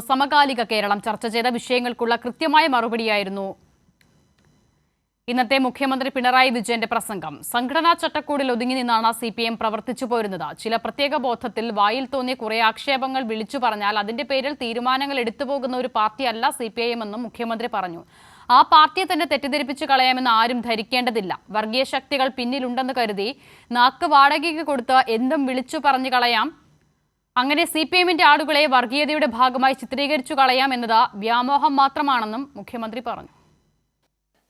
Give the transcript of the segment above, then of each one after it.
സമകാലിക കേരളം ചർച്ച ചെയ്ത വിഷയങ്ങൾക്കുള്ള കൃത്യമായ മറുപടിയായിരുന്നു ഇന്നത്തെ മുഖ്യമന്ത്രി പിണറായി വിജയന്റെ പ്രസംഗം. സംഘടനാ ചട്ടക്കൂടിൽ ഒതുങ്ങി നിന്നാണ് CPM പ്രവർത്തിച്ചു പോരുന്നത്. ചില പ്രത്യേക ബോധത്തിൽ വായിൽ തോന്നിയ കുറെ ആക്ഷേപങ്ങൾ വിളിച്ചു പറഞ്ഞാൽ അതിന്റെ പേരിൽ തീരുമാനങ്ങൾ എടുത്തുപോകുന്ന ഒരു പാർട്ടിയല്ല CPIM എന്നും മുഖ്യമന്ത്രി പറഞ്ഞു. ആ പാർട്ടിയെ തന്നെ തെറ്റിദ്ധരിപ്പിച്ചു കളയാമെന്ന് ആരും ധരിക്കേണ്ടതില്ല. വർഗീയ ശക്തികൾ പിന്നിലുണ്ടെന്ന് കരുതി നാക്ക് വാടകയ്ക്ക് കൊടുത്ത് എന്തും വിളിച്ചു പറഞ്ഞു കളയാം. അങ്ങനെ CPIMന്റെ ആളുകളെ വർഗീയതയുടെ ഭാഗമായി ചിത്രീകരിച്ചു കളയാം എന്നത് വ്യാമോഹം മാത്രമാണെന്നും മുഖ്യമന്ത്രി പറഞ്ഞു.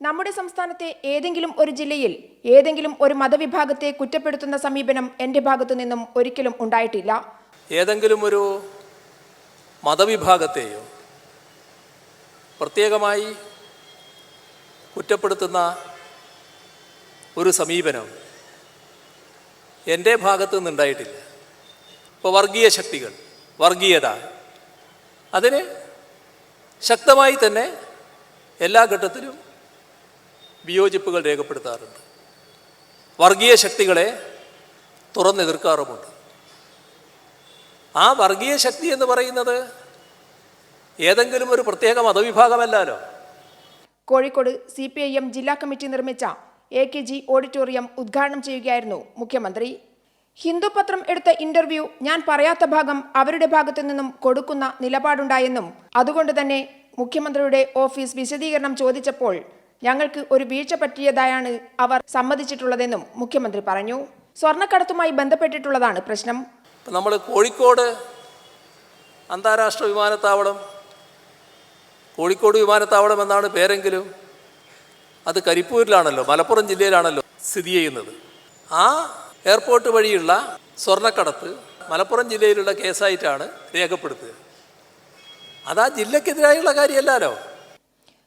നമ്മുടെ സംസ്ഥാനത്തെ ഏതെങ്കിലും ഒരു ജില്ലയിൽ ഏതെങ്കിലും ഒരു മതവിഭാഗത്തെ കുറ്റപ്പെടുത്തുന്ന സമീപനം എൻ്റെ ഭാഗത്തു നിന്നും ഒരിക്കലും ഉണ്ടായിട്ടില്ല. ഏതെങ്കിലും ഒരു മതവിഭാഗത്തെയോ പ്രത്യേകമായി കുറ്റപ്പെടുത്തുന്ന ഒരു സമീപനം എൻ്റെ ഭാഗത്തു നിന്നുണ്ടായിട്ടില്ല. ഇപ്പോൾ വർഗീയ ശക്തികൾ, വർഗീയത, അതിന് ശക്തമായി തന്നെ എല്ലാ ഘട്ടത്തിലും വിയോജിപ്പുകൾ രേഖപ്പെടുത്താറുണ്ട്. വർഗീയ ശക്തികളെ തുറന്നെതിർക്കാറുമുണ്ട്. ആ വർഗീയ ശക്തി എന്ന് പറയുന്നത് ഏതെങ്കിലും ഒരു പ്രത്യേക മതവിഭാഗമല്ലല്ലോ. കോഴിക്കോട് CPIM ജില്ലാ കമ്മിറ്റി നിർമ്മിച്ച AKG ഓഡിറ്റോറിയം ഉദ്ഘാടനം ചെയ്യുകയായിരുന്നു മുഖ്യമന്ത്രി. ഹിന്ദുപത്രം എടുത്ത ഇന്റർവ്യൂ ഞാൻ പറയാത്ത ഭാഗം അവരുടെ ഭാഗത്തു നിന്നും കൊടുക്കുന്ന നിലപാടുണ്ടായെന്നും അതുകൊണ്ട് തന്നെ മുഖ്യമന്ത്രിയുടെ ഓഫീസ് വിശദീകരണം ചോദിച്ചപ്പോൾ ഞങ്ങൾക്ക് ഒരു വീഴ്ച പറ്റിയതായാണ് അവർ സമ്മതിച്ചിട്ടുള്ളതെന്നും മുഖ്യമന്ത്രി പറഞ്ഞു. സ്വർണ്ണക്കടത്തുമായി ബന്ധപ്പെട്ടിട്ടുള്ളതാണ് പ്രശ്നം. നമ്മൾ കോഴിക്കോട് അന്താരാഷ്ട്ര വിമാനത്താവളം, കോഴിക്കോട് വിമാനത്താവളം എന്നാണ് പേരെങ്കിലും അത് കരിപ്പൂരിലാണല്ലോ, മലപ്പുറം ജില്ലയിലാണല്ലോ സ്ഥിതി ചെയ്യുന്നത്. ആ എയർപോർട്ട് വഴിയുള്ള സ്വർണ്ണക്കടത്ത് മലപ്പുറം ജില്ലയിലുള്ള കേസായിട്ടാണ് രേഖപ്പെടുത്തുക. അതാ ജില്ലക്കെതിരായുള്ള കാര്യമല്ലല്ലോ.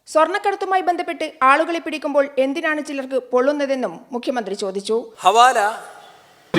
സ്വർണ്ണക്കടത്തുമായി ബന്ധപ്പെട്ട് ആളുകളെ പിടിക്കുമ്പോൾ എന്തിനാണ് ചിലർക്ക് പൊള്ളുന്നതെന്നും മുഖ്യമന്ത്രി ചോദിച്ചു. ഹവാല